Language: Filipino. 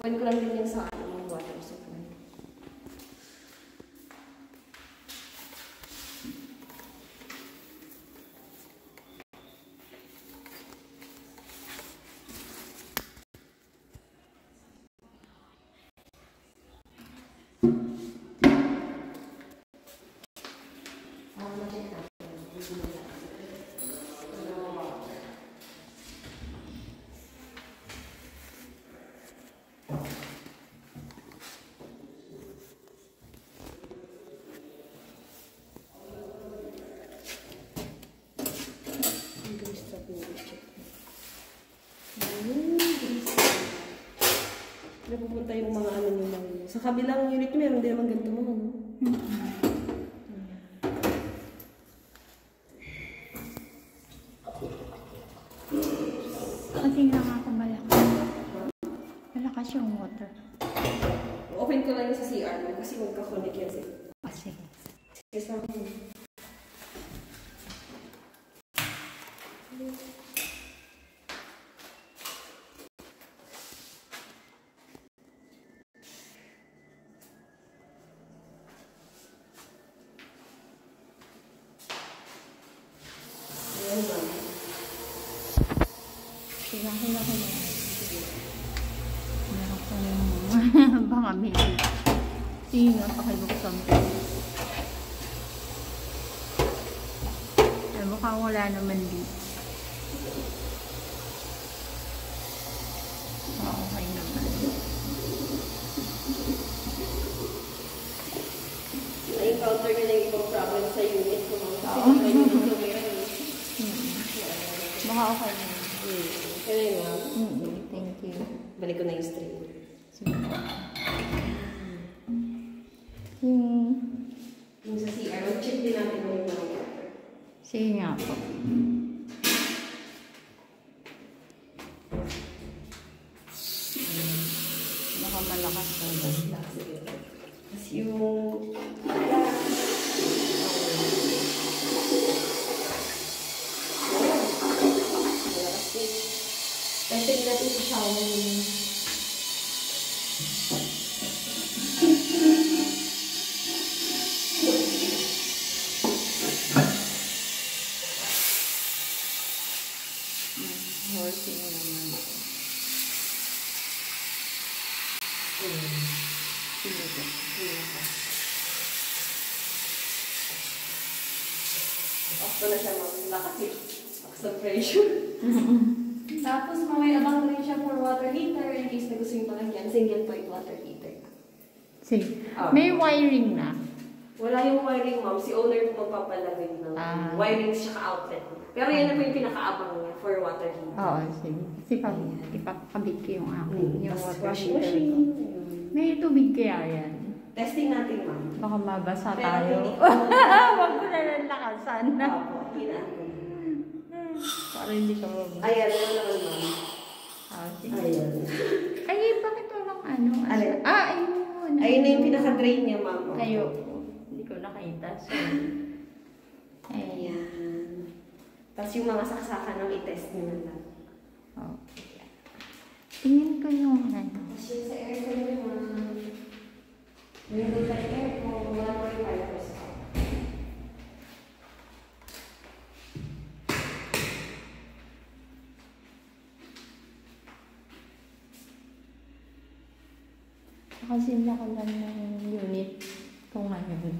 Open ko lang din yung sa yung water supply. Pupunta yung mga ano nyo lang. Sa kabilang unit meron din naman ganito mo, no? Kasi nga ako malakas. Malakas yung water. Open ko lang yung sa CR mo kasi magka-connect yan sa... Sige. Sige sa akin. Sigahin ako na. Meron ko yung baka may sige nga pakibuksan ko. Mukhang wala naman dito. Okay naman. Na-encounter ka na yung ibang problem sa unit ko. Baka okay naman. Kaya yun, ma'am. Thank you. Balik ko na yung stream. Sige. Yung sa CR, mag-check din natin yung mga water. Sige nga po. Baka malakas na. Tapos yung... Testing natin sa shower. Horsing naman. Off ko na siya mag-lakas eh. Sa pressure. Tapos may abang rin siya for water heater in case na gusto yung palagyan. Single point water heater. Sige. May wiring na. Wala yung wiring, ma'am. Si owner ko magpapalagay ng wiring siya ka-outlet. Pero yan na po yung pinaka-abang niya for water heater. Oo, sige. Kasi ipapakabit ko yung akin. Yung water washing heater machine. ko. May tubig kaya yan. Testing natin, ma'am. Baka mabasa Pero tayo. hindi ko Huwag ko na lang lakasan. Opo, hinaan ko. Para hindi ka mabasa. Ayan, ano naman, ma'am? Sige. Ayan. Ay, bakit walang ano? Alin? Ayun. Ayun na yung pinaka-drain niya, ma'am. Kayo. Hindi ko nakita. So, ayan. Tapos yung mga saksakan ng i-test nyo na lang. Okay. Tingin ko yung ano. Tapos yun sa aircon nyo, ma'am. Window sa aircon, 1.5%. Kasi laki lang ng unit kung ano.